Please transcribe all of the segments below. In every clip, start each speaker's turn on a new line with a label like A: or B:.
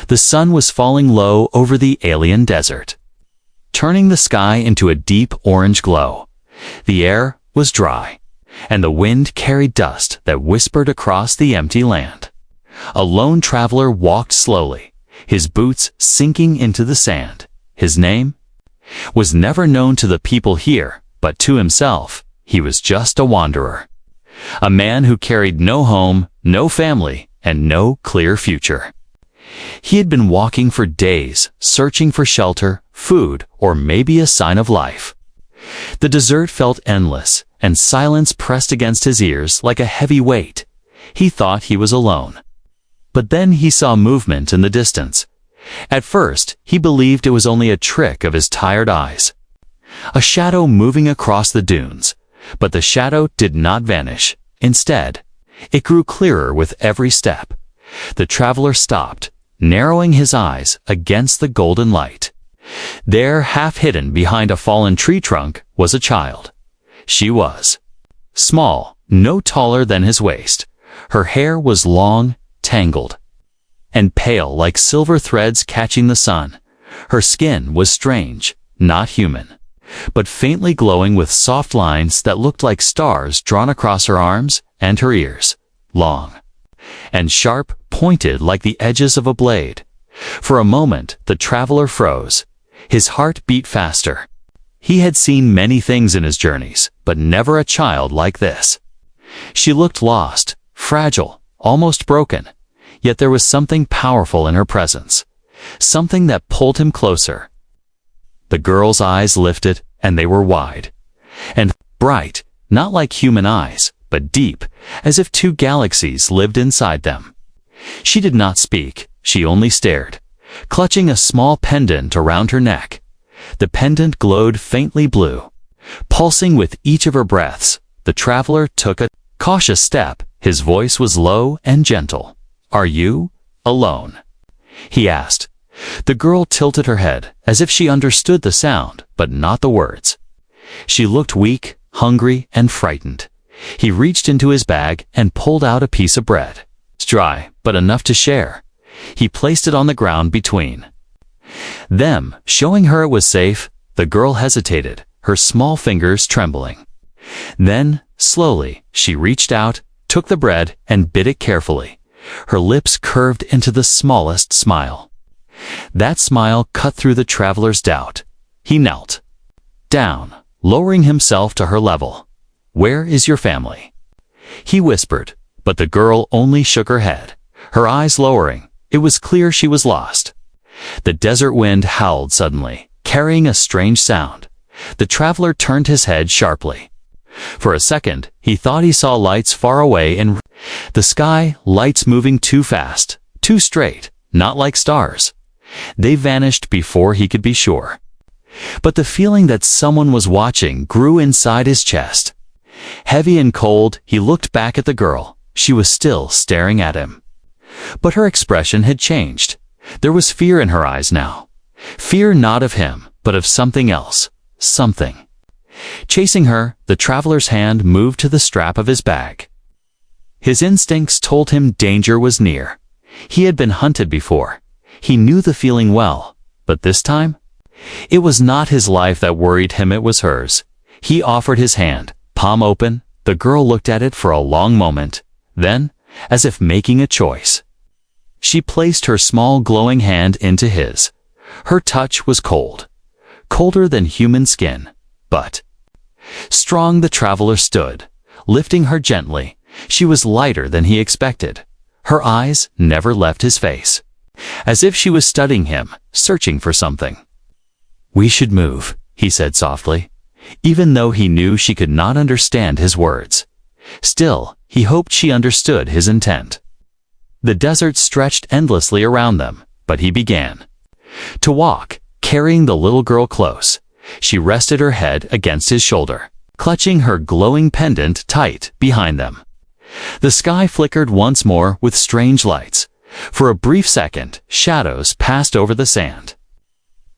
A: The sun was falling low over the alien desert, turning the sky into a deep orange glow. The air was dry, and the wind carried dust that whispered across the empty land. A lone traveler walked slowly, his boots sinking into the sand. His name was never known to the people here, but to himself, he was just a wanderer. A man who carried no home, no family, and no clear future. He had been walking for days, searching for shelter, food, or maybe a sign of life. The desert felt endless, and silence pressed against his ears like a heavy weight. He thought he was alone. But then he saw movement in the distance. At first, he believed it was only a trick of his tired eyes. A shadow moving across the dunes, but the shadow did not vanish. Instead, it grew clearer with every step. The traveler stopped, narrowing his eyes against the golden light. There, half hidden behind a fallen tree trunk, was a child. She was small, no taller than his waist. Her hair was long, tangled, and pale like silver threads catching the sun. Her skin was strange, not human, but faintly glowing with soft lines that looked like stars drawn across her arms and her ears, long and sharp, pointed like the edges of a blade. For a moment, the traveler froze. His heart beat faster. He had seen many things in his journeys, but never a child like this. She looked lost, fragile, almost broken, yet there was something powerful in her presence, something that pulled him closer. The girl's eyes lifted, and they were wide and bright, not like human eyes, but deep, as if two galaxies lived inside them. She did not speak, she only stared, clutching a small pendant around her neck. The pendant glowed faintly blue, pulsing with each of her breaths. The traveler took a cautious step. His voice was low and gentle. "Are you alone?" he asked. The girl tilted her head, as if she understood the sound, but not the words. She looked weak, hungry, and frightened. He reached into his bag and pulled out a piece of bread. It's dry, but enough to share. He placed it on the ground between them, showing her it was safe. The girl hesitated, her small fingers trembling. Then, slowly, she reached out, took the bread, and bit it carefully. Her lips curved into the smallest smile. That smile cut through the traveler's doubt. He knelt down, lowering himself to her level. "Where is your family?" he whispered, but the girl only shook her head, her eyes lowering. It was clear she was lost. The desert wind howled suddenly, carrying a strange sound. The traveler turned his head sharply. For a second, he thought he saw lights far away in the sky, lights moving too fast, too straight, not like stars. They vanished before he could be sure. But the feeling that someone was watching grew inside his chest. Heavy and cold, he looked back at the girl. She was still staring at him. But her expression had changed. There was fear in her eyes now. Fear not of him, but of something else. Something. Chasing her, the traveler's hand moved to the strap of his bag. His instincts told him danger was near. He had been hunted before. He knew the feeling well, but this time? It was not his life that worried him, it was hers. He offered his hand, palm open. The girl looked at it for a long moment. Then, as if making a choice, she placed her small glowing hand into his. Her touch was cold, colder than human skin, but strong. The traveler stood, lifting her gently. She was lighter than he expected. Her eyes never left his face, as if she was studying him, searching for something. "We should move," he said softly, even though he knew she could not understand his words. Still, he hoped she understood his intent. The desert stretched endlessly around them, but he began to walk, carrying the little girl close. She rested her head against his shoulder, clutching her glowing pendant tight behind them. The sky flickered once more with strange lights. For a brief second, shadows passed over the sand.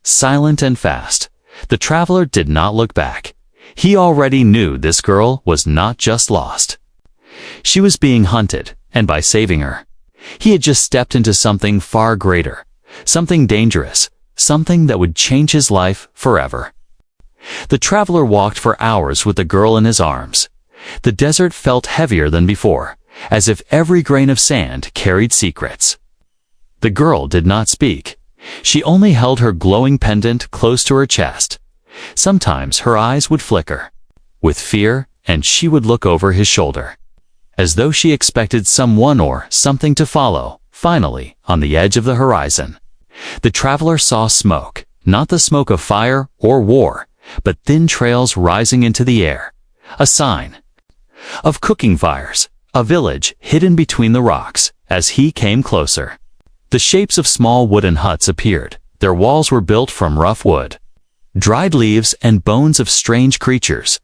A: Silent and fast, the traveler did not look back. He already knew this girl was not just lost. She was being hunted, and by saving her, he had just stepped into something far greater, something dangerous, something that would change his life forever. The traveler walked for hours with the girl in his arms. The desert felt heavier than before, as if every grain of sand carried secrets. The girl did not speak. She only held her glowing pendant close to her chest. Sometimes her eyes would flicker with fear, and she would look over his shoulder, as though she expected someone or something to follow. Finally, on the edge of the horizon, the traveler saw smoke, not the smoke of fire or war, but thin trails rising into the air, a sign of cooking fires, a village hidden between the rocks. As he came closer, the shapes of small wooden huts appeared. Their walls were built from rough wood, dried leaves, and bones of strange creatures.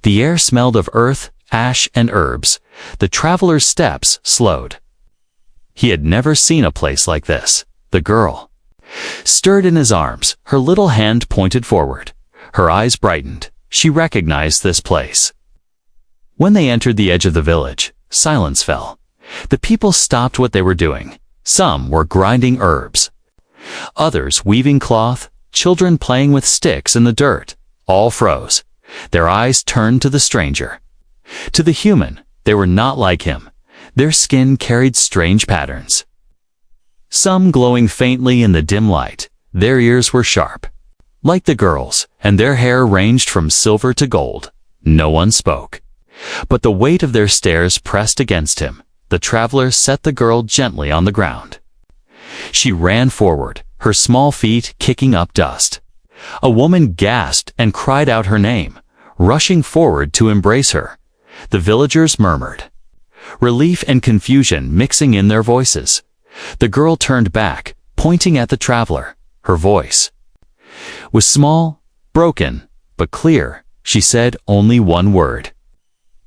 A: The air smelled of earth, ash, and herbs. The traveler's steps slowed. He had never seen a place like this. The girl stirred in his arms, her little hand pointed forward. Her eyes brightened. She recognized this place. When they entered the edge of the village, silence fell. The people stopped what they were doing. Some were grinding herbs, others weaving cloth, children playing with sticks in the dirt. All froze. Their eyes turned to the stranger. To the human, they were not like him. Their skin carried strange patterns, some glowing faintly in the dim light. Their ears were sharp, like the girl's, and their hair ranged from silver to gold. No one spoke, but the weight of their stares pressed against him. The traveler set the girl gently on the ground. She ran forward, her small feet kicking up dust. A woman gasped and cried out her name, rushing forward to embrace her. The villagers murmured, relief and confusion mixing in their voices. The girl turned back, pointing at the traveler. Her voice was small, broken, but clear. She said only one word,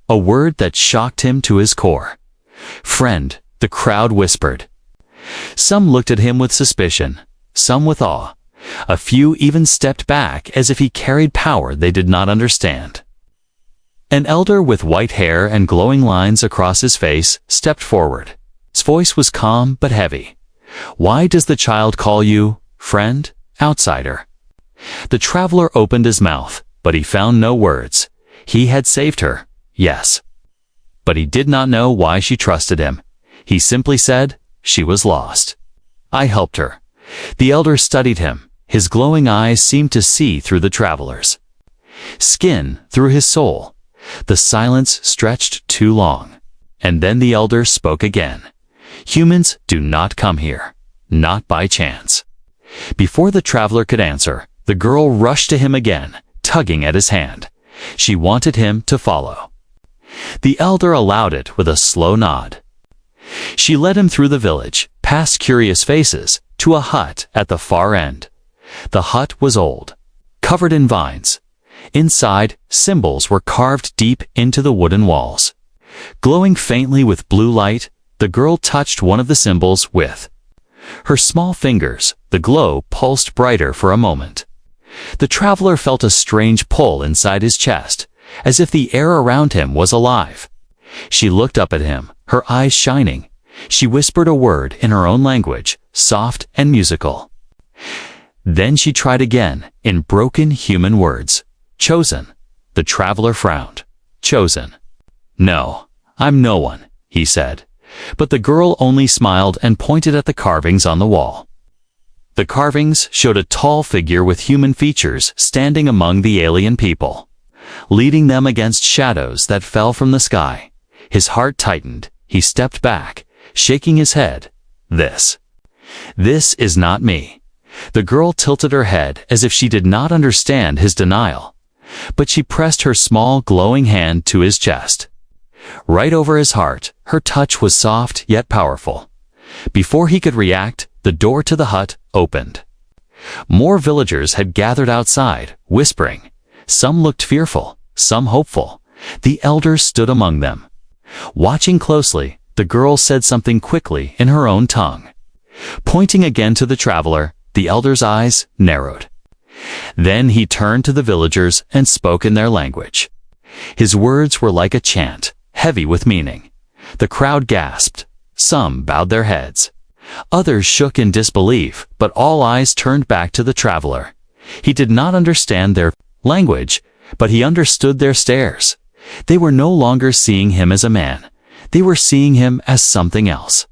A: a word that shocked him to his core. "Friend," the crowd whispered. Some looked at him with suspicion, some with awe. A few even stepped back as if he carried power they did not understand. An elder with white hair and glowing lines across his face stepped forward. His voice was calm but heavy. "Why does the child call you friend, outsider?" The traveler opened his mouth, but he found no words. He had saved her, yes, but he did not know why she trusted him. He simply said she was lost. "I helped her." The elder studied him. His glowing eyes seemed to see through the traveler's skin, through his soul. The silence stretched too long, and then the elder spoke again. "Humans do not come here, not by chance." Before the traveler could answer, the girl rushed to him again, tugging at his hand. She wanted him to follow. The elder allowed it with a slow nod. She led him through the village, past curious faces, to a hut at the far end. The hut was old, covered in vines. Inside, symbols were carved deep into the wooden walls. Glowing faintly with blue light, the girl touched one of the symbols with her small fingers. The glow pulsed brighter for a moment. The traveler felt a strange pull inside his chest, as if the air around him was alive. She looked up at him, her eyes shining. She whispered a word in her own language, soft and musical. Then she tried again, in broken human words. "Chosen." The traveler frowned. "Chosen? No, I'm no one," he said. But the girl only smiled and pointed at the carvings on the wall. The carvings showed a tall figure with human features standing among the alien people, leading them against shadows that fell from the sky. His heart tightened. He stepped back, shaking his head. This is not me." The girl tilted her head as if she did not understand his denial, but she pressed her small glowing hand to his chest, right over his heart. Her touch was soft yet powerful. Before he could react, the door to the hut opened. More villagers had gathered outside, whispering. Some looked fearful, some hopeful. The elder stood among them. Watching closely, the girl said something quickly in her own tongue. Pointing again to the traveler, the elder's eyes narrowed. Then he turned to the villagers and spoke in their language. His words were like a chant, heavy with meaning. The crowd gasped. Some bowed their heads. Others shook in disbelief, but all eyes turned back to the traveler. He did not understand their language, but he understood their stares. They were no longer seeing him as a man. They were seeing him as something else.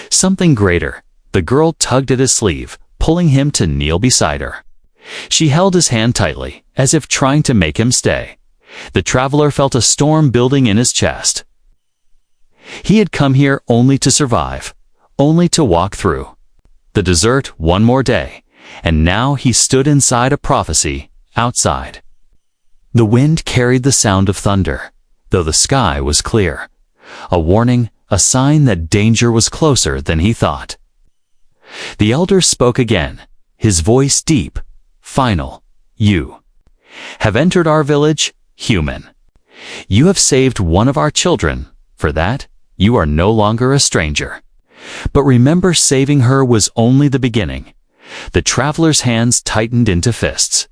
A: Something greater. The girl tugged at his sleeve, pulling him to kneel beside her. She held his hand tightly, as if trying to make him stay. The traveler felt a storm building in his chest. He had come here only to survive, only to walk through the desert one more day, and now he stood inside a prophecy, outside. The wind carried the sound of thunder, though the sky was clear. A warning, a sign that danger was closer than he thought. The elder spoke again, his voice deep, final. You have entered our village, human. You have saved one of our children. For that, you are no longer a stranger. But remember, saving her was only the beginning. The traveler's hands tightened into fists.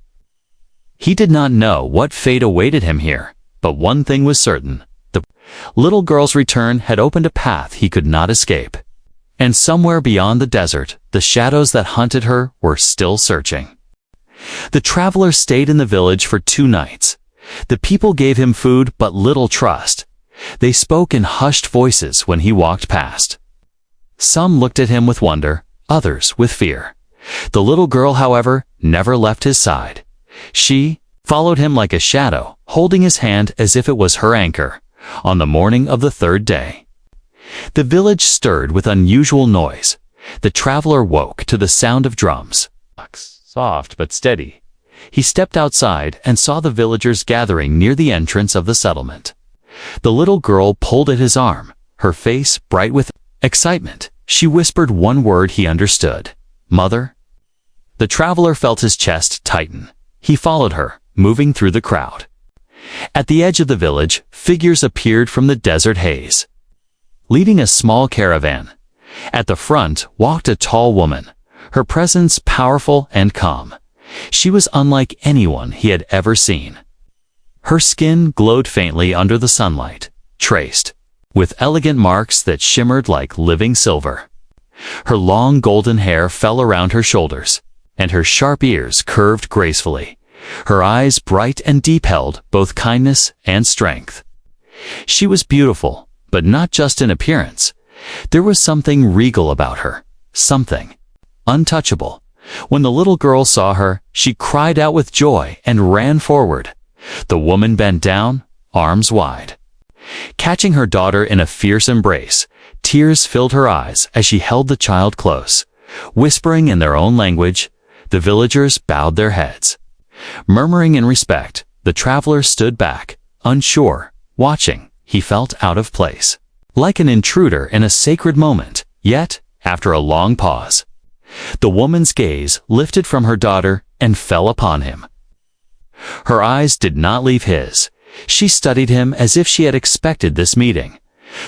A: He did not know what fate awaited him here, but one thing was certain. The little girl's return had opened a path he could not escape. And somewhere beyond the desert, the shadows that hunted her were still searching. The traveler stayed in the village for 2 nights. The people gave him food but little trust. They spoke in hushed voices when he walked past. Some looked at him with wonder, others with fear. The little girl, however, never left his side. She followed him like a shadow, holding his hand as if it was her anchor. On the morning of the 3rd day, the village stirred with unusual noise. The traveler woke to the sound of drums. Soft but steady. He stepped outside and saw the villagers gathering near the entrance of the settlement. The little girl pulled at his arm, her face bright with excitement. She whispered one word he understood. Mother? The traveler felt his chest tighten. He followed her, moving through the crowd. At the edge of the village, figures appeared from the desert haze, leading a small caravan. At the front walked a tall woman, her presence powerful and calm. She was unlike anyone he had ever seen. Her skin glowed faintly under the sunlight, traced with elegant marks that shimmered like living silver. Her long golden hair fell around her shoulders, and her sharp ears curved gracefully. Her eyes, bright and deep, held both kindness and strength. She was beautiful, but not just in appearance. There was something regal about her, something untouchable. When the little girl saw her, she cried out with joy and ran forward. The woman bent down, arms wide, catching her daughter in a fierce embrace. Tears filled her eyes as she held the child close. Whispering in their own language, the villagers bowed their heads. Murmuring in respect, the traveler stood back, unsure, watching. He felt out of place, like an intruder in a sacred moment. Yet, after a long pause, the woman's gaze lifted from her daughter and fell upon him. Her eyes did not leave his. She studied him as if she had expected this meeting.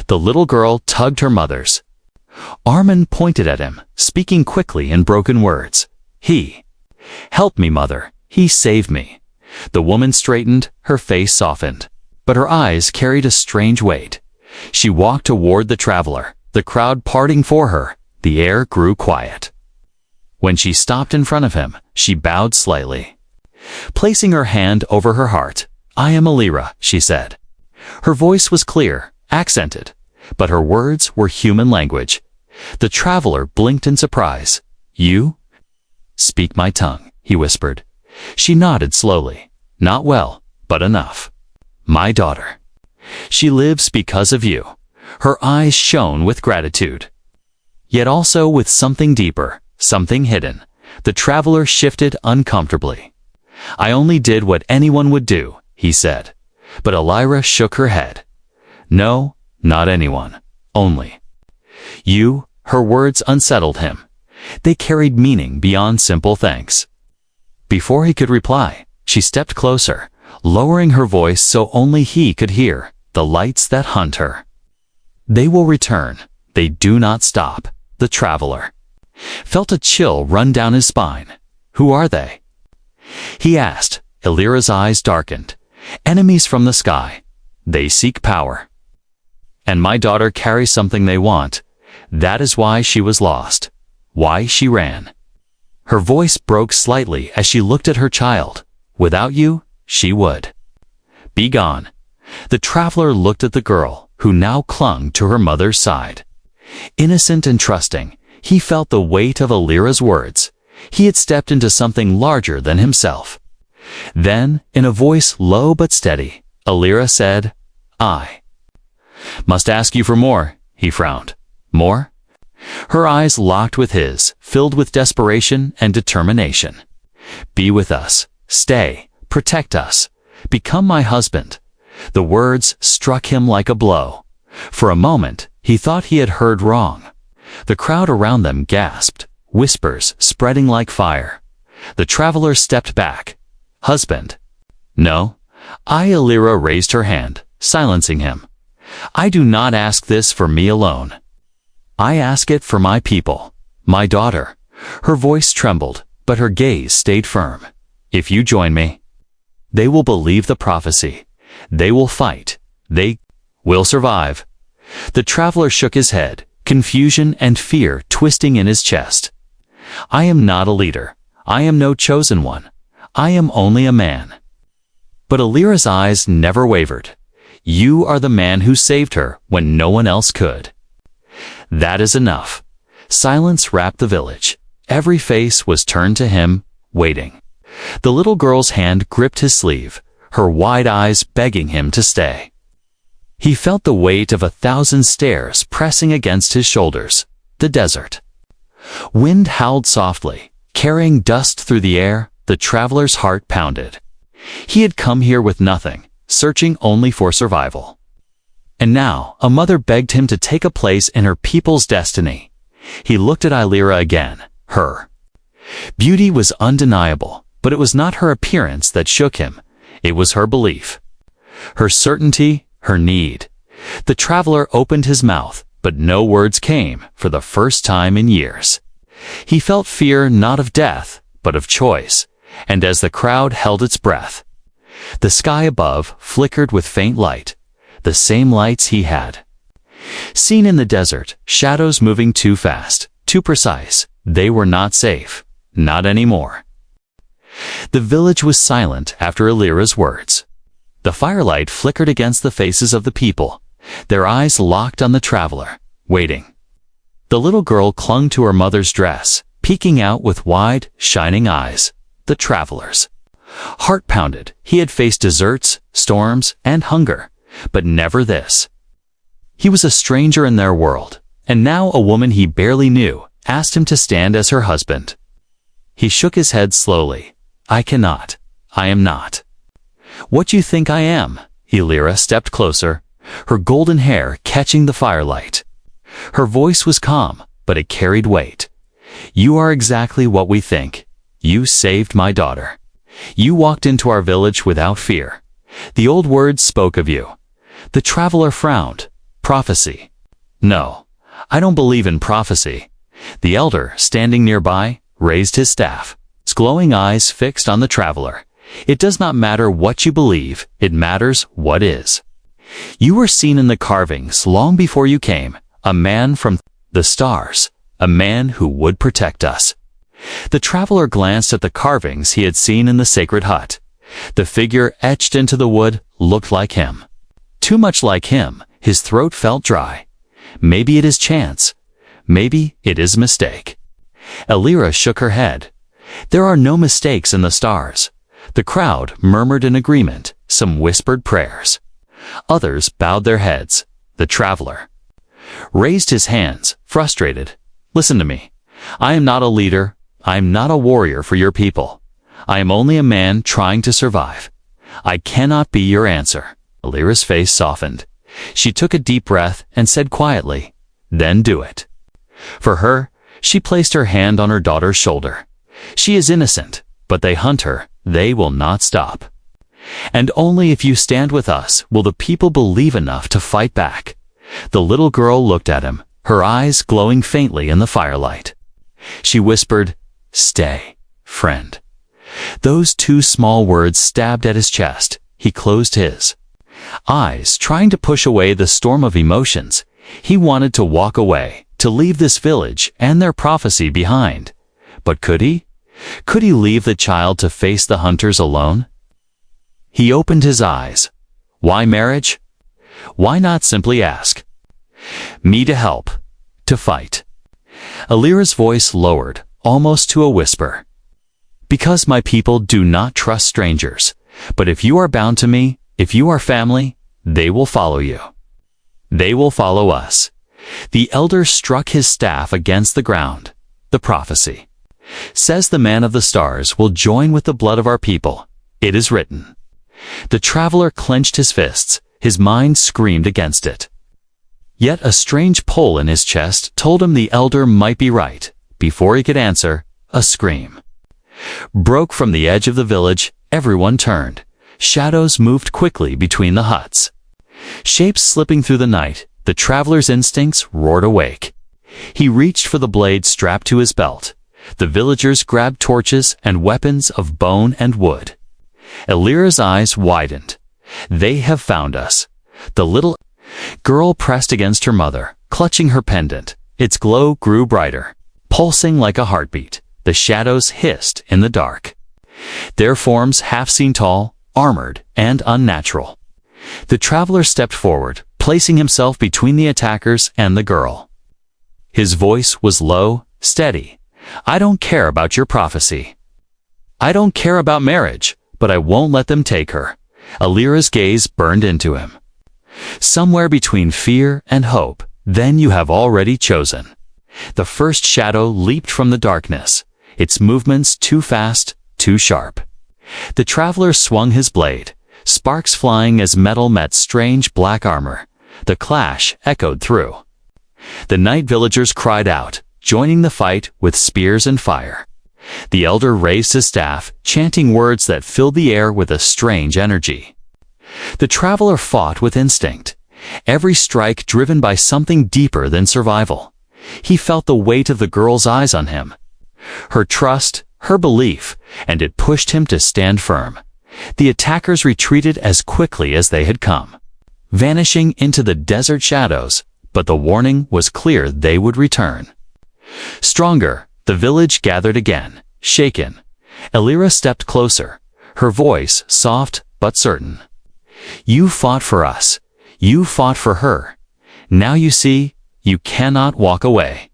A: The little girl tugged her mother's arm and pointed at him, speaking quickly in broken words. He helped me, mother. He saved me. The woman straightened, her face softened, but her eyes carried a strange weight. She walked toward the traveler, the crowd parting for her. The air grew quiet. When she stopped in front of him, she bowed slightly, placing her hand over her heart. I am Alira, she said. Her voice was clear, accented, but her words were human language. The traveler blinked in surprise. You? Speak my tongue, he whispered. She nodded slowly. Not well, but enough. My daughter. She lives because of you. Her eyes shone with gratitude, yet also with something deeper, something hidden. The traveler shifted uncomfortably. I only did what anyone would do, he said. But Alira shook her head. No, not anyone. Only you. Her words unsettled him. They carried meaning beyond simple thanks. Before he could reply, she stepped closer, lowering her voice so only he could hear. The lights that hunt her. They will return. They do not stop. The traveler felt a chill run down his spine. Who are they? He asked. Alira's eyes darkened. Enemies from the sky. They seek power. And my daughter carries something they want. That is why she was lost. Why she ran. Her voice broke slightly as she looked at her child. Without you, she would. Be gone. The traveler looked at the girl, who now clung to her mother's side. Innocent and trusting, he felt the weight of Alira's words. He had stepped into something larger than himself. Then, in a voice low but steady, Alira said, "I must ask you for more," he frowned. More? Her eyes locked with his, filled with desperation and determination. Be with us. Stay. Protect us. Become my husband. The words struck him like a blow. For a moment, he thought he had heard wrong. The crowd around them gasped, whispers spreading like fire. The traveler stepped back. Husband. No. Alira raised her hand, silencing him. I do not ask this for me alone. I ask it for my people, my daughter. Her voice trembled, but her gaze stayed firm. If you join me, they will believe the prophecy. They will fight. They will survive. The traveler shook his head, confusion and fear twisting in his chest. I am not a leader. I am no chosen one. I am only a man. But Alira's eyes never wavered. You are the man who saved her when no one else could. That is enough. Silence wrapped the village. Every face was turned to him, waiting. The little girl's hand gripped his sleeve, her wide eyes begging him to stay. He felt the weight of 1,000 stares pressing against his shoulders. The desert. Wind howled softly, carrying dust through the air. The traveler's heart pounded. He had come here with nothing, searching only for survival. And now, a mother begged him to take a place in her people's destiny. He looked at Alira again, her beauty was undeniable, but it was not her appearance that shook him. It was her belief. Her certainty, her need. The traveler opened his mouth, but no words came for the first time in years. He felt fear not of death, but of choice, and as the crowd held its breath, the sky above flickered with faint light, the same lights he had seen in the desert, shadows moving too fast, too precise. They were not safe, not anymore. The village was silent after Alira's words. The firelight flickered against the faces of the people, their eyes locked on the traveler, waiting. The little girl clung to her mother's dress, peeking out with wide, shining eyes. The traveler's heart pounded. He had faced deserts, storms, and hunger, but never this. He was a stranger in their world, and now a woman he barely knew asked him to stand as her husband. He shook his head slowly. I cannot. I am not. What you think I am? Alira stepped closer, her golden hair catching the firelight. Her voice was calm, but it carried weight. You are exactly what we think. You saved my daughter. You walked into our village without fear. The old words spoke of you. The traveler frowned. Prophecy. No, I don't believe in prophecy. The elder, standing nearby, raised his staff, his glowing eyes fixed on the traveler. It does not matter what you believe, it matters what is. You were seen in the carvings long before you came, a man from the stars, a man who would protect us. The traveler glanced at the carvings he had seen in the sacred hut. The figure etched into the wood looked like him. Too much like him, his throat felt dry. Maybe it is chance. Maybe it is a mistake. Alira shook her head. There are no mistakes in the stars. The crowd murmured in agreement, some whispered prayers. Others bowed their heads. The traveler raised his hands, frustrated. Listen to me. I am not a leader. I am not a warrior for your people. I am only a man trying to survive. I cannot be your answer. Alira's face softened. She took a deep breath and said quietly, then do it. For her, she placed her hand on her daughter's shoulder. She is innocent, but they hunt her. They will not stop. And only if you stand with us will the people believe enough to fight back. The little girl looked at him, her eyes glowing faintly in the firelight. She whispered, stay, friend. Those two small words stabbed at his chest. He closed his eyes, trying to push away the storm of emotions. He wanted to walk away, to leave this village and their prophecy behind. But could he? Could he leave the child to face the hunters alone? He opened his eyes. Why marriage? Why not simply ask? Me to help, to fight. Alira's voice lowered, almost to a whisper. Because my people do not trust strangers, but if you are bound to me, if you are family, they will follow you. They will follow us. The elder struck his staff against the ground. The prophecy says the man of the stars will join with the blood of our people. It is written. The traveler clenched his fists. His mind screamed against it. Yet a strange pull in his chest told him the elder might be right. Before he could answer, a scream broke from the edge of the village. Everyone turned. Shadows moved quickly between the huts. Shapes slipping through the night, the traveler's instincts roared awake. He reached for the blade strapped to his belt. The villagers grabbed torches and weapons of bone and wood. Alira's eyes widened. They have found us. The little girl pressed against her mother, clutching her pendant. Its glow grew brighter, pulsing like a heartbeat. The shadows hissed in the dark. Their forms half-seen tall, armored, and unnatural. The traveler stepped forward, placing himself between the attackers and the girl. His voice was low, steady. I don't care about your prophecy. I don't care about marriage, but I won't let them take her. Alira's gaze burned into him. Somewhere between fear and hope, then you have already chosen. The first shadow leaped from the darkness, its movements too fast, too sharp. The traveler swung his blade, sparks flying as metal met strange black armor. The clash echoed through. The night villagers cried out, joining the fight with spears and fire. The elder raised his staff, chanting words that filled the air with a strange energy. The traveler fought with instinct, every strike driven by something deeper than survival. He felt the weight of the girl's eyes on him, her trust, her belief, and it pushed him to stand firm. The attackers retreated as quickly as they had come, vanishing into the desert shadows, but the warning was clear they would return. Stronger, the village gathered again, shaken. Alira stepped closer, her voice soft but certain. You fought for us. You fought for her. Now you see, you cannot walk away.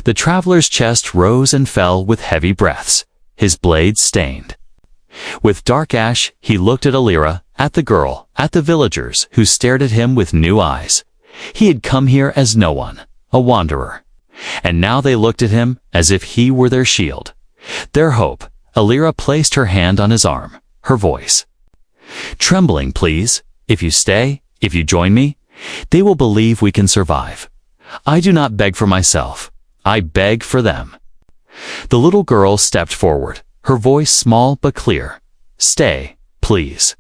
A: The traveler's chest rose and fell with heavy breaths, his blade stained. With dark ash, he looked at Alira, at the girl, at the villagers who stared at him with new eyes. He had come here as no one, a wanderer. And now they looked at him as if he were their shield, their hope. Alira placed her hand on his arm, her voice trembling. Please, if you stay, if you join me, they will believe we can survive. I do not beg for myself. I beg for them. The little girl stepped forward, her voice small but clear. Stay, please.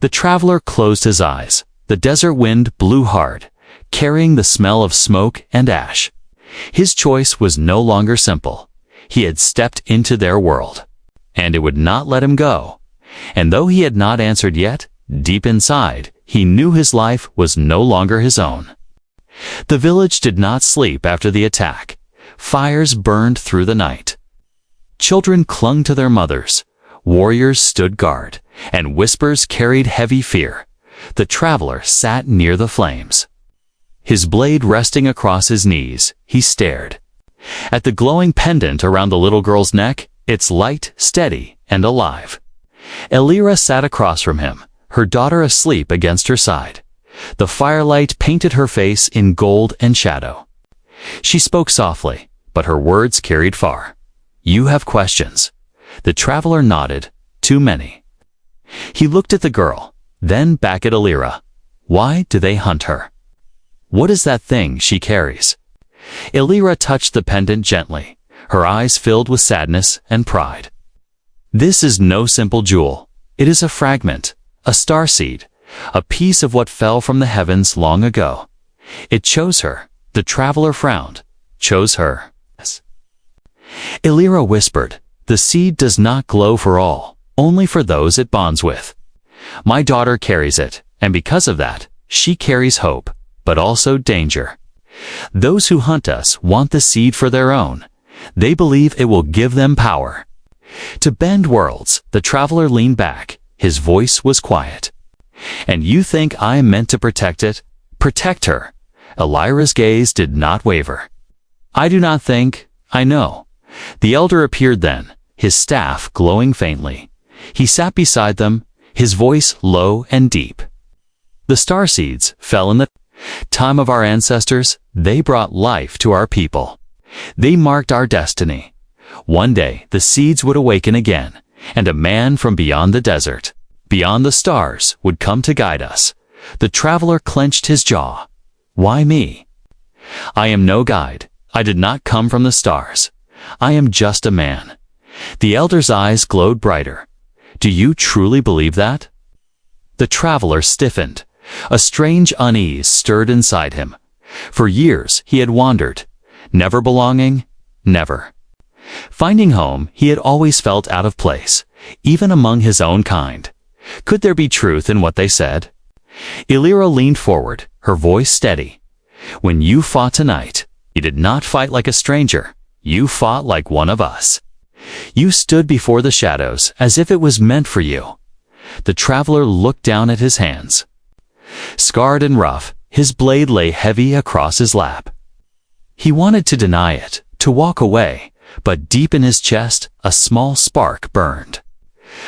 A: The traveler closed his eyes. The desert wind blew hard, carrying the smell of smoke and ash. His choice was no longer simple. He had stepped into their world, and it would not let him go. And though he had not answered yet, deep inside, he knew his life was no longer his own. The village did not sleep after the attack. Fires burned through the night. Children clung to their mothers. Warriors stood guard, and whispers carried heavy fear. The traveler sat near the flames. His blade resting across his knees, he stared at the glowing pendant around the little girl's neck, its light, steady, and alive. Alira sat across from him, her daughter asleep against her side. The firelight painted her face in gold and shadow. She spoke softly, but her words carried far. You have questions. The traveler nodded. Too many. He looked at the girl, then back at Alira. Why do they hunt her? What is that thing she carries? Alira touched the pendant gently, her eyes filled with sadness and pride. This is no simple jewel. It is a fragment, a starseed, a piece of what fell from the heavens long ago. It chose her. The traveler frowned. Chose her. Alira whispered, the seed does not glow for all, only for those it bonds with. My daughter carries it, and because of that, she carries hope, but also danger. Those who hunt us want the seed for their own. They believe it will give them power. To bend worlds, the traveler leaned back. His voice was quiet. And you think I am meant to protect it? Protect her. Elira's gaze did not waver. I do not think, I know. The elder appeared then, his staff glowing faintly. He sat beside them, his voice low and deep. The starseeds fell in the time of our ancestors. They brought life to our people. They marked our destiny. One day the seeds would awaken again, and a man from beyond the desert, beyond the stars, would come to guide us. The traveler clenched his jaw. Why me? I am no guide. I did not come from the stars. I am just a man. The elder's eyes glowed brighter. Do you truly believe that? The traveler stiffened. A strange unease stirred inside him. For years he had wandered, never belonging, never. Finding home, he had always felt out of place, even among his own kind. Could there be truth in what they said? Elira leaned forward, her voice steady. When you fought tonight, you did not fight like a stranger. You fought like one of us. You stood before the shadows as if it was meant for you. The traveler looked down at his hands. Scarred and rough, his blade lay heavy across his lap. He wanted to deny it, to walk away, but deep in his chest, a small spark burned.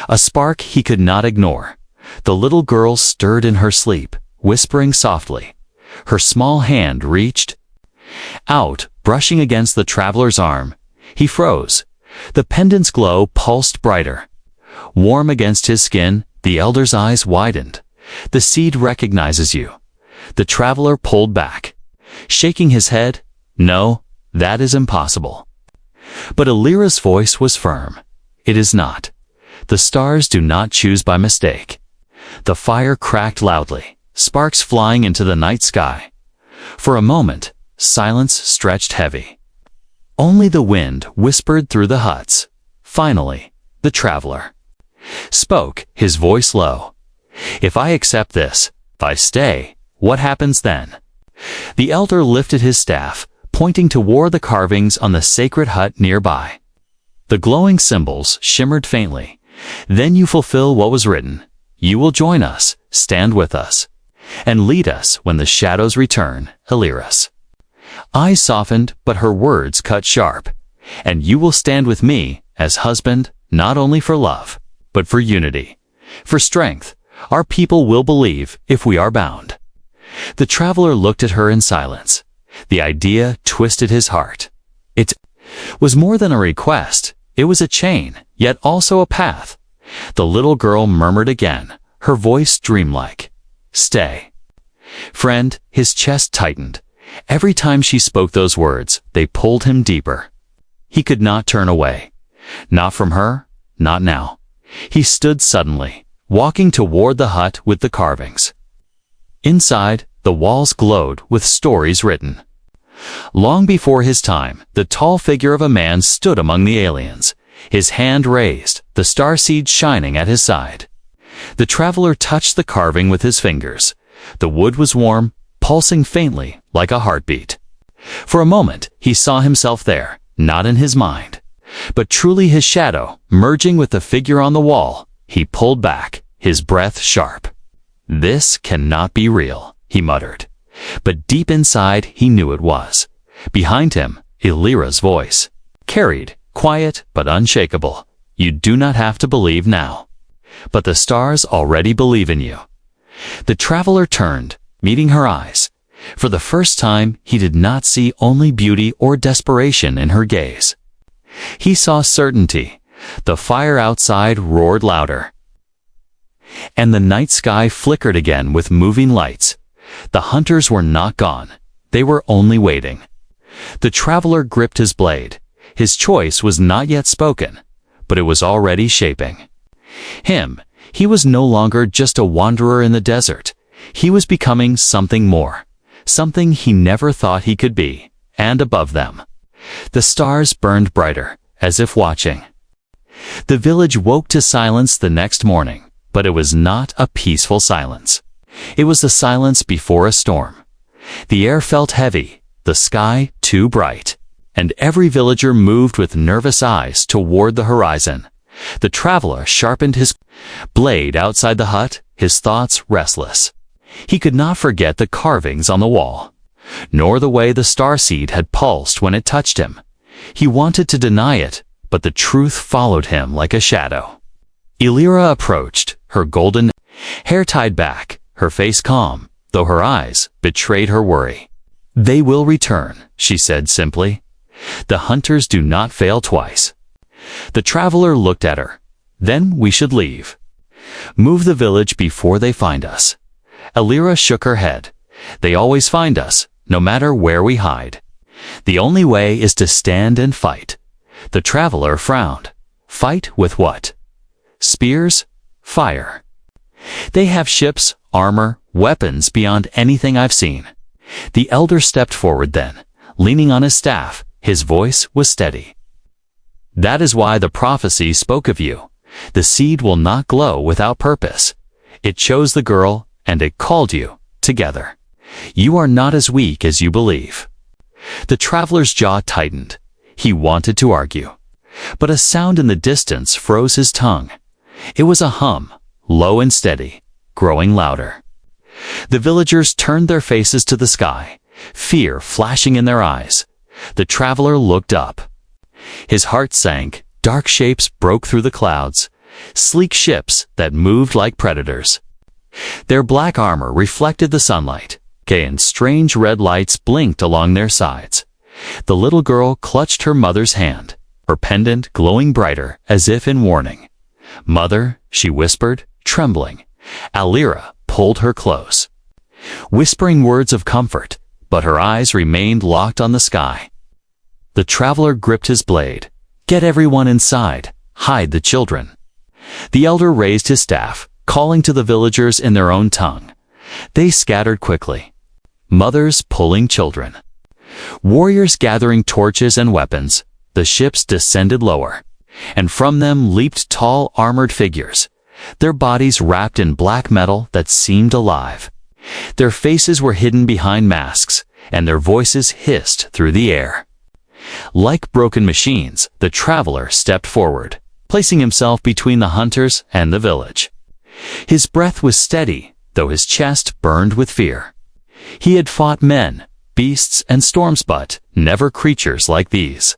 A: A spark he could not ignore. The little girl stirred in her sleep, whispering softly. Her small hand reached out, brushing against the traveler's arm. He froze. The pendant's glow pulsed brighter. Warm against his skin, the elder's eyes widened. The seed recognizes you. The traveler pulled back, shaking his head. No, that is impossible. But Elira's voice was firm. It is not. The stars do not choose by mistake. The fire cracked loudly, sparks flying into the night sky. For a moment, silence stretched heavy. Only the wind whispered through the huts. Finally, the traveler spoke, his voice low. If I accept this, if I stay, what happens then? The elder lifted his staff, pointing toward the carvings on the sacred hut nearby. The glowing symbols shimmered faintly. Then you fulfill what was written. You will join us, stand with us, and lead us when the shadows return, Eliras. Eyes softened, but her words cut sharp. And you will stand with me as husband, not only for love, but for unity, for strength. Our people will believe if we are bound. The traveler looked at her in silence. The idea twisted his heart. It was more than a request. It was a chain, yet also a path. The little girl murmured again, her voice dreamlike. Stay. Friend, his chest tightened. Every time she spoke those words, they pulled him deeper. He could not turn away. Not from her, not now. He stood suddenly, walking toward the hut with the carvings. Inside, the walls glowed with stories written. Long before his time, the tall figure of a man stood among the aliens, his hand raised, the starseed shining at his side. The traveler touched the carving with his fingers. The wood was warm, pulsing faintly like a heartbeat. For a moment, he saw himself there, not in his mind, but truly his shadow, merging with the figure on the wall. He pulled back, his breath sharp. This cannot be real, he muttered. But deep inside, he knew it was. Behind him, Elira's voice, carried, quiet but unshakable. You do not have to believe now. But the stars already believe in you. The traveler turned, meeting her eyes. For the first time, he did not see only beauty or desperation in her gaze. He saw certainty. The fire outside roared louder, and the night sky flickered again with moving lights. The hunters were not gone. They were only waiting. The traveler gripped his blade. His choice was not yet spoken, but it was already shaping. He was no longer just a wanderer in the desert. He was becoming something more, something he never thought he could be, and above them. The stars burned brighter, as if watching. The village woke to silence the next morning, but it was not a peaceful silence. It was the silence before a storm. The air felt heavy, the sky too bright, and every villager moved with nervous eyes toward the horizon. The traveler sharpened his blade outside the hut, his thoughts restless. He could not forget the carvings on the wall, nor the way the starseed had pulsed when it touched him. He wanted to deny it, but the truth followed him like a shadow. Illyra approached, her golden hair tied back, her face calm, though her eyes betrayed her worry. "They will return," she said simply. "The hunters do not fail twice." The traveler looked at her. "Then we should leave. Move the village before they find us." Illyra shook her head. "They always find us, no matter where we hide. The only way is to stand and fight." The traveler frowned. "Fight with what?" "Spears? Fire. They have ships, armor, weapons beyond anything I've seen." The elder stepped forward then, leaning on his staff. His voice was steady. "That is why the prophecy spoke of you. The seed will not glow without purpose. It chose the girl, and it called you, together. You are not as weak as you believe." The traveler's jaw tightened. He wanted to argue, but a sound in the distance froze his tongue. It was a hum, low and steady, growing louder. The villagers turned their faces to the sky, fear flashing in their eyes. The traveler looked up. His heart sank. Dark shapes broke through the clouds, sleek ships that moved like predators. Their black armor reflected the sunlight, and strange red lights blinked along their sides. The little girl clutched her mother's hand, her pendant glowing brighter as if in warning. "Mother," she whispered, trembling. Illyra pulled her close, whispering words of comfort, but her eyes remained locked on the sky. The traveler gripped his blade. "Get everyone inside. Hide the children." The elder raised his staff, calling to the villagers in their own tongue. They scattered quickly. Mothers pulling children. Warriors gathering torches and weapons. The ships descended lower, and from them leaped tall armored figures, their bodies wrapped in black metal that seemed alive. Their faces were hidden behind masks, and their voices hissed through the air. Like broken machines, the traveler stepped forward, placing himself between the hunters and the village. His breath was steady, though his chest burned with fear. He had fought men, beasts, and storms, but never creatures like these.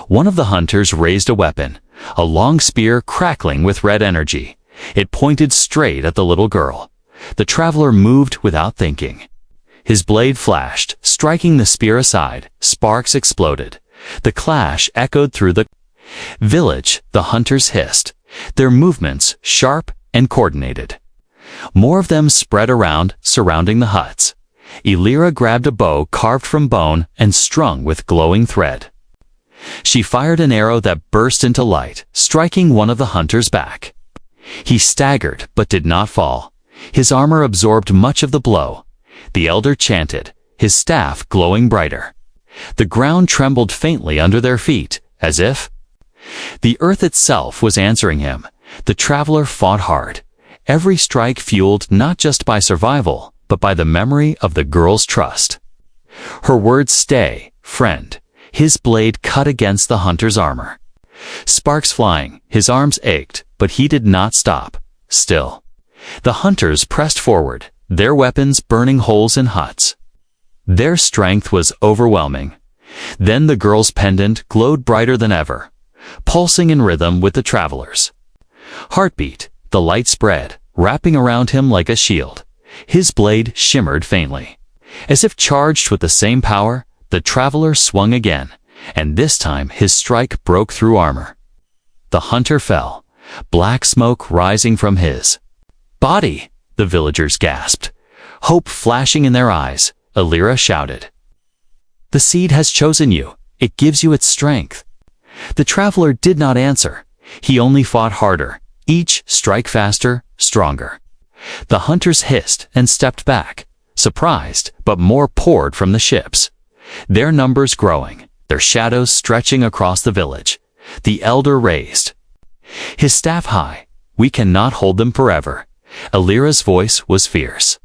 A: One of the hunters raised a weapon, a long spear crackling with red energy. It pointed straight at the little girl. The traveler moved without thinking. His blade flashed, striking the spear aside. Sparks exploded. The clash echoed through the village. The hunters hissed, their movements sharp and coordinated. More of them spread around, surrounding the huts. Illyra grabbed a bow carved from bone and strung with glowing thread. She fired an arrow that burst into light, striking one of the hunters' back. He staggered but did not fall. His armor absorbed much of the blow. The elder chanted, his staff glowing brighter. The ground trembled faintly under their feet, as if the earth itself was answering him. The traveler fought hard, every strike fueled not just by survival, but by the memory of the girl's trust. Her words, "Stay, friend." His blade cut against the hunter's armor. Sparks flying, his arms ached, but he did not stop. Still, the hunters pressed forward, their weapons burning holes in huts. Their strength was overwhelming. Then the girl's pendant glowed brighter than ever, pulsing in rhythm with the travelers. Heartbeat, the light spread, wrapping around him like a shield. His blade shimmered faintly. As if charged with the same power, the traveler swung again, and this time his strike broke through armor. The hunter fell, black smoke rising from his body. The villagers gasped, hope flashing in their eyes. Illyra shouted, "The seed has chosen you. It gives you its strength." The traveler did not answer. He only fought harder, each strike faster, stronger. The hunters hissed and stepped back, surprised, but more poured from the ships, their numbers growing, their shadows stretching across the village. The elder raised his staff high. "We cannot hold them forever." Illyra's voice was fierce.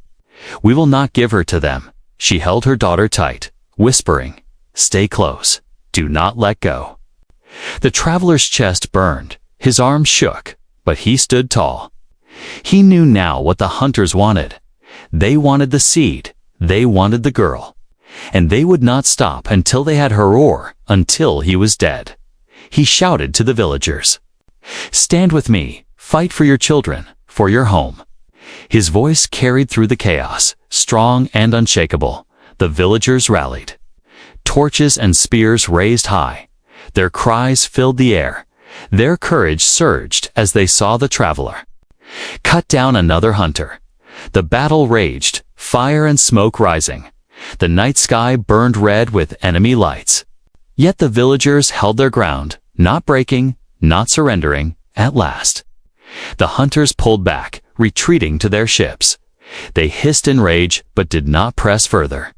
A: "We will not give her to them." She held her daughter tight, whispering, "Stay close. Do not let go." The traveler's chest burned, his arms shook, but he stood tall. He knew now what the hunters wanted. They wanted the seed, they wanted the girl, and they would not stop until they had her or until he was dead. He shouted to the villagers, "Stand with me, fight for your children, for your home." His voice carried through the chaos, strong and unshakable. The villagers rallied. Torches and spears raised high. Their cries filled the air. Their courage surged as they saw the traveler cut down another hunter. The battle raged, fire and smoke rising. The night sky burned red with enemy lights. Yet the villagers held their ground, not breaking, not surrendering, at last. The hunters pulled back, retreating to their ships. They hissed in rage, but did not press further.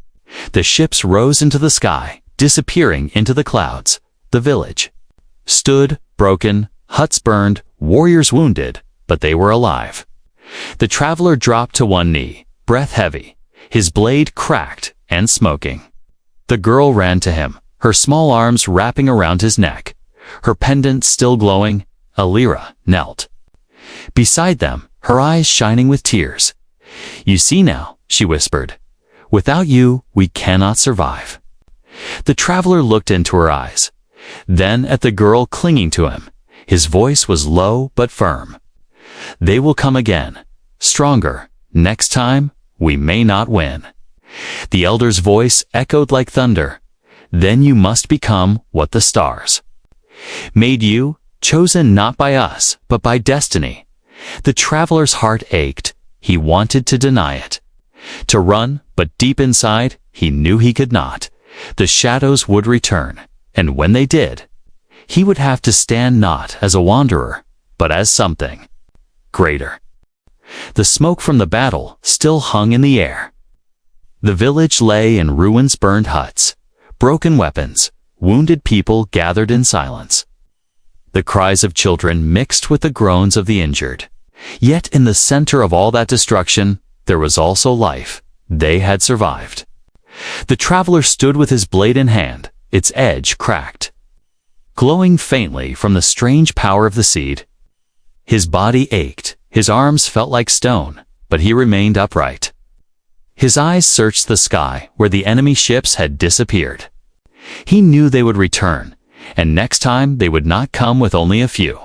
A: The ships rose into the sky, disappearing into the clouds. The village stood, broken, huts burned, warriors wounded, but they were alive. The traveler dropped to one knee, breath heavy, his blade cracked and smoking. The girl ran to him, her small arms wrapping around his neck. Her pendant still glowing, Alira knelt beside them, her eyes shining with tears. "You see now," she whispered, "without you, we cannot survive." The traveler looked into her eyes, then at the girl clinging to him. His voice was low but firm. "They will come again, stronger. Next time, we may not win." The elder's voice echoed like thunder. "Then you must become what the stars made you, chosen not by us, but by destiny." The traveler's heart ached. He wanted to deny it, to run, but deep inside, he knew he could not. The shadows would return, and when they did, he would have to stand not as a wanderer, but as something greater. The smoke from the battle still hung in the air. The village lay in ruins, burned huts, broken weapons, wounded people gathered in silence. The cries of children mixed with the groans of the injured. Yet in the center of all that destruction, there was also life. They had survived. The traveler stood with his blade in hand, its edge cracked, glowing faintly from the strange power of the seed. His body ached, his arms felt like stone, but he remained upright. His eyes searched the sky where the enemy ships had disappeared. He knew they would return, and next time they would not come with only a few.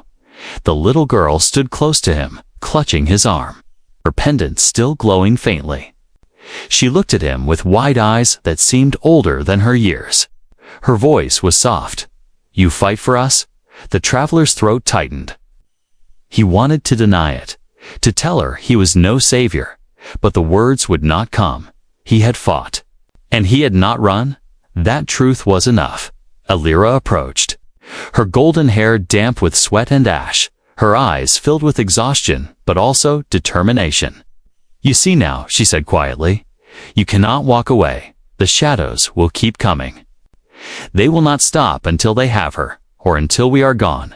A: The little girl stood close to him, clutching his arm, her pendant still glowing faintly. She looked at him with wide eyes that seemed older than her years. Her voice was soft. "You fight for us?" The traveler's throat tightened. He wanted to deny it, to tell her he was no savior, but the words would not come. He had fought, and he had not run. That truth was enough. Alira approached, her golden hair damp with sweat and ash, her eyes filled with exhaustion, but also determination. "You see now," she said quietly, "you cannot walk away. The shadows will keep coming. They will not stop until they have her, or until we are gone."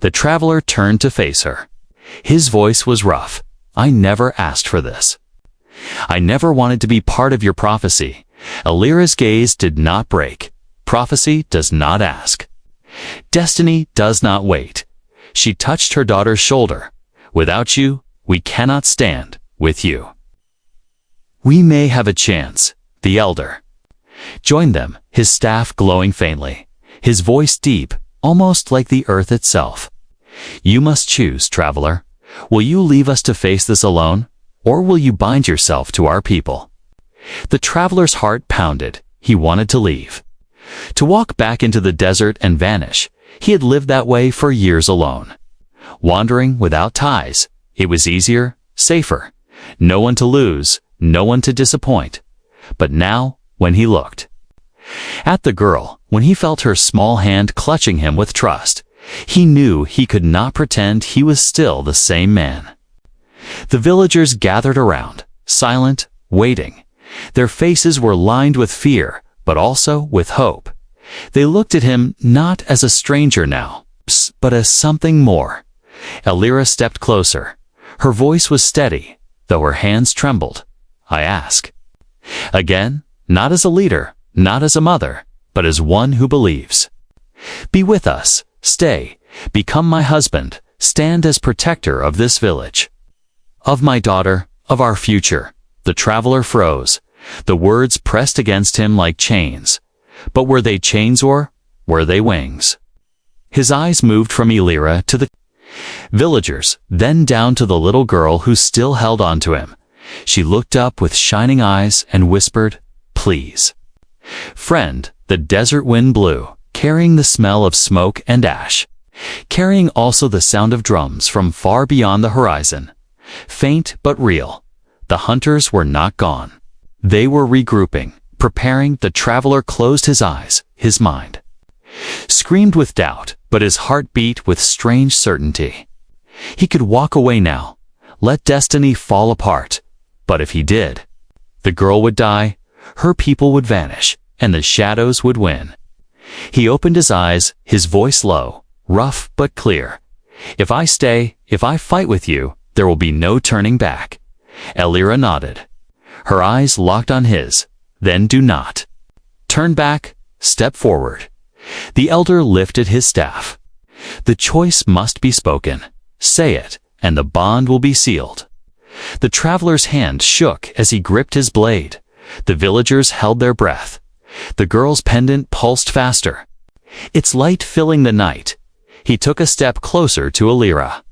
A: The traveler turned to face her. His voice was rough. "I never asked for this. I never wanted to be part of your prophecy." Alira's gaze did not break. Prophecy does not ask. Destiny does not wait. She touched her daughter's shoulder. "Without you, we cannot stand with you." "We may have a chance," the elder joined them, his staff glowing faintly, his voice deep, almost like the earth itself. "You must choose, traveler. Will you leave us to face this alone, or will you bind yourself to our people?" The traveler's heart pounded. He wanted to leave, to walk back into the desert and vanish. He had lived that way for years alone, wandering without ties. It was easier, safer. No one to lose, no one to disappoint. But now, when he looked at the girl, when he felt her small hand clutching him with trust, he knew he could not pretend he was still the same man. The villagers gathered around, silent, waiting. Their faces were lined with fear, but also with hope. They looked at him not as a stranger now, but as something more. Alira stepped closer. Her voice was steady, though her hands trembled. "I ask." Again, not as a leader, not as a mother, but as one who believes. Be with us, stay, become my husband, stand as protector of this village. Of my daughter, of our future. The traveler froze. The words pressed against him like chains. But were they chains or were they wings? His eyes moved from Elira to the villagers, then down to the little girl who still held on to him. She looked up with shining eyes and whispered, "Please." Friend, the desert wind blew, carrying the smell of smoke and ash, carrying also the sound of drums from far beyond the horizon. Faint but real. The hunters were not gone. They were regrouping, preparing. The traveler closed his eyes, his mind screamed with doubt, but his heart beat with strange certainty. He could walk away now, let destiny fall apart. But if he did, the girl would die, her people would vanish, and the shadows would win. He opened his eyes, his voice low, rough but clear. "If I stay, if I fight with you, there will be no turning back." Elira nodded. Her eyes locked on his. "Then do not turn back, step forward." The elder lifted his staff. "The choice must be spoken. Say it, and the bond will be sealed." The traveler's hand shook as he gripped his blade. The villagers held their breath. The girl's pendant pulsed faster, its light filling the night. He took a step closer to Elira.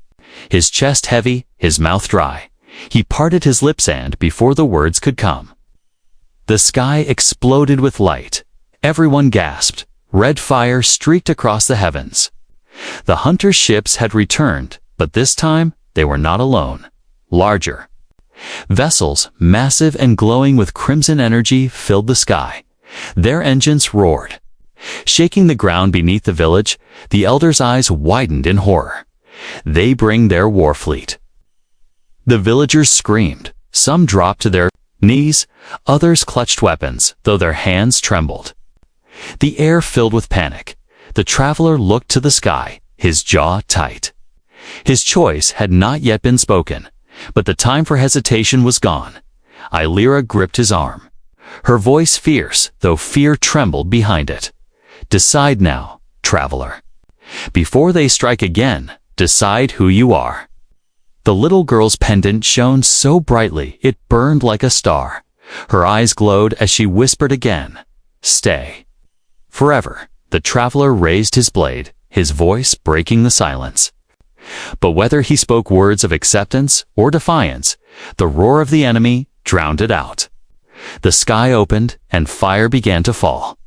A: His chest heavy, his mouth dry. He parted his lips and before the words could come, the sky exploded with light. Everyone gasped. Red fire streaked across the heavens. The hunter ships had returned, but this time they were not alone. Larger vessels, massive and glowing with crimson energy, filled the sky. Their engines roared, shaking the ground beneath the village. The elder's eyes widened in horror. They bring their war fleet. The villagers screamed. Some dropped to their knees, others clutched weapons, though their hands trembled. The air filled with panic. The traveler looked to the sky, his jaw tight. His choice had not yet been spoken, but the time for hesitation was gone. Elira gripped his arm. Her voice fierce, though fear trembled behind it. "Decide now, traveler. Before they strike again, decide who you are." The little girl's pendant shone so brightly it burned like a star. Her eyes glowed as she whispered again, "Stay. Forever." The traveler raised his blade, his voice breaking the silence. But whether he spoke words of acceptance or defiance, the roar of the enemy drowned it out. The sky opened and fire began to fall.